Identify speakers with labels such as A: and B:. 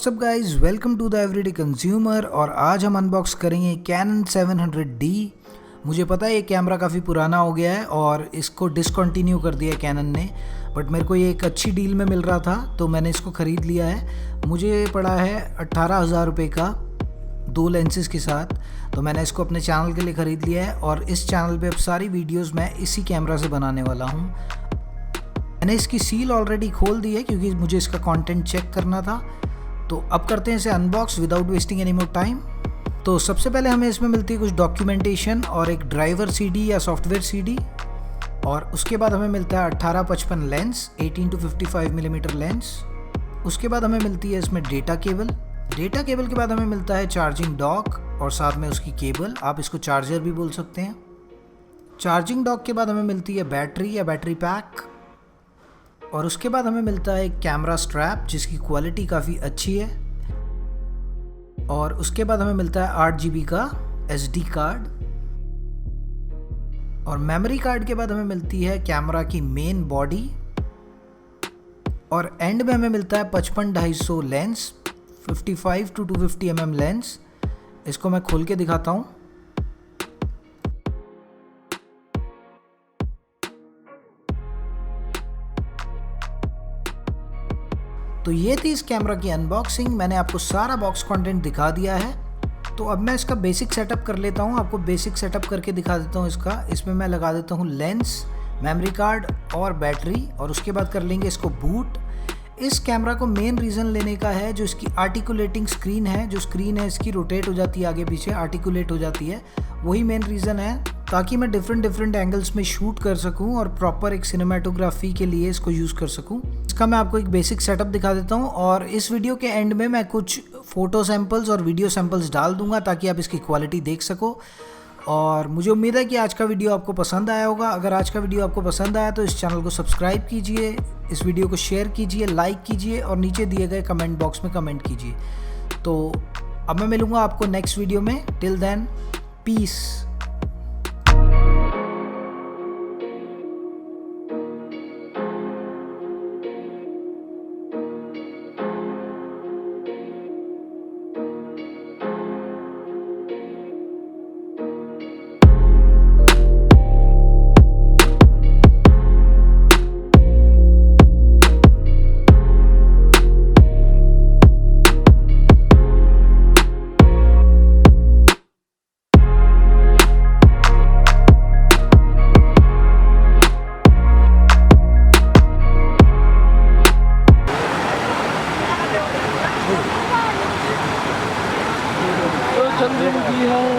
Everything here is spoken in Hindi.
A: WhatsApp guys, welcome to the everyday consumer. और आज हम अनबॉक्स करेंगे Canon 700D। मुझे पता है ये कैमरा काफ़ी पुराना हो गया है और इसको डिसकंटिन्यू कर दिया है कैनन ने, बट मेरे को ये एक अच्छी डील में मिल रहा था तो मैंने इसको ख़रीद लिया है। मुझे पड़ा है 18,000 रुपये का 2 लेंसेज के साथ। तो मैंने इसको अपने चैनल के लिए ख़रीद लिया है और इस चैनल पे अब सारी वीडियोस मैं इसी कैमरा से बनाने वाला हूँ। मैंने इसकी सील ऑलरेडी खोल दी है क्योंकि मुझे इसका कंटेंट चेक करना था। तो अब करते हैं इसे unbox without wasting any more time. तो सबसे पहले हमें इसमें मिलती है कुछ डॉक्यूमेंटेशन और एक ड्राइवर सीडी या सॉफ्टवेयर सीडी, और उसके बाद हमें मिलता है 18-55 लेंस 18 to 55 मिलीमीटर लेंस। उसके बाद हमें मिलती है इसमें डेटा केबल के बाद हमें मिलता है चार्जिंग डॉक और साथ में उसकी केबल, आप इसको चार्जर भी बोल सकते हैं। चार्जिंग डॉक के बाद हमें मिलती है बैटरी या बैटरी पैक, और उसके बाद हमें मिलता है एक कैमरा स्ट्रैप जिसकी क्वालिटी काफ़ी अच्छी है, और उसके बाद हमें मिलता है 8 GB का SD कार्ड, और मेमोरी कार्ड के बाद हमें मिलती है कैमरा की मेन बॉडी, और एंड में हमें मिलता है 55-250 लेंस 55 to 250 mm लेंस। इसको मैं खोल के दिखाता हूँ। तो ये थी इस कैमरा की अनबॉक्सिंग। मैंने आपको सारा बॉक्स कंटेंट दिखा दिया है। तो अब मैं इसका बेसिक सेटअप कर लेता हूँ, आपको बेसिक सेटअप करके दिखा देता हूँ इसका। इसमें मैं लगा देता हूँ लेंस, मेमोरी कार्ड और बैटरी, और उसके बाद कर लेंगे इसको बूट। इस कैमरा को मेन रीज़न लेने का है जो इसकी आर्टिकुलेटिंग स्क्रीन है, जो स्क्रीन है इसकी रोटेट हो जाती है आगे पीछे, आर्टिकुलेट हो जाती है, वही मेन रीज़न है, ताकि मैं डिफरेंट एंगल्स में शूट कर सकूं और प्रॉपर एक सिनेमेटोग्राफी के लिए इसको यूज़ कर सकूं। इसका मैं आपको एक बेसिक सेटअप दिखा देता हूं, और इस वीडियो के एंड में मैं कुछ फ़ोटो सैम्पल्स और वीडियो सैम्पल्स डाल दूंगा ताकि आप इसकी क्वालिटी देख सको। और मुझे उम्मीद है कि आज का वीडियो आपको पसंद आया होगा। अगर आज का वीडियो आपको पसंद आया तो इस चैनल को सब्सक्राइब कीजिए, इस वीडियो को शेयर कीजिए, लाइक कीजिए और नीचे दिए गए कमेंट बॉक्स में कमेंट कीजिए। तो अब मैं मिलूँगा आपको नेक्स्ट वीडियो में। Till then, peace.
B: जल्दी है।